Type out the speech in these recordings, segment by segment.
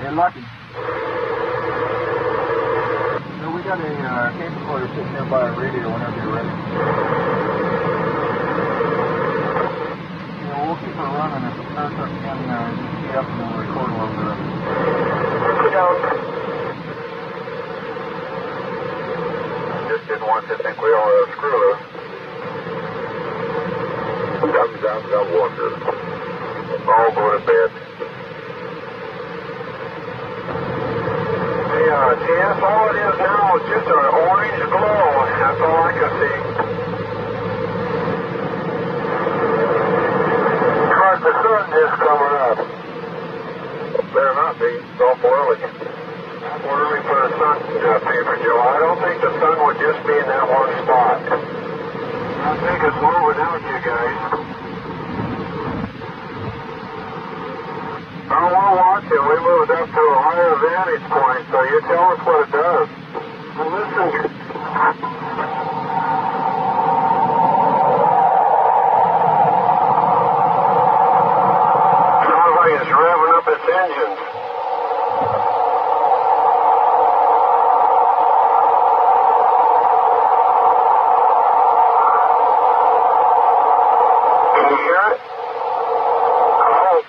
You're lucky. So we got a tape recorder sitting there by our radio whenever you're ready. We'll keep her running. If it starts up again, just be up and we'll record a little bit of it. Just didn't want you to think we all screw loose. Down, water. All go to bed. Yes, all it is now is just an orange glow. That's all I can see. Because the sun is coming up. Better not be. It's awful early. Awful early for the sun paper, Joe. I don't think the sun would just be in that one spot. I think it's moving out, you guys. Oh, we'll watch it. We moved up to a higher vantage point, so you tell us what it does. Well, listen. Sounds like it's revving up its engines. Can you hear it? I hope.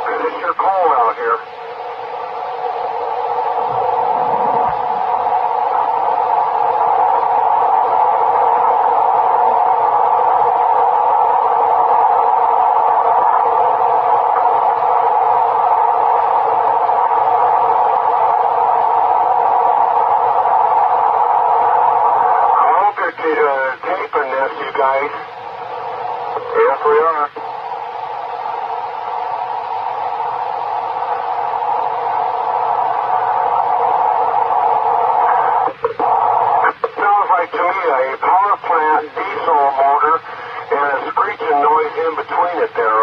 It's sure cold out here. I hope you're taping this, you guys. Yes, we are. Sounds like to me a power plant diesel motor and a screeching noise in between it there.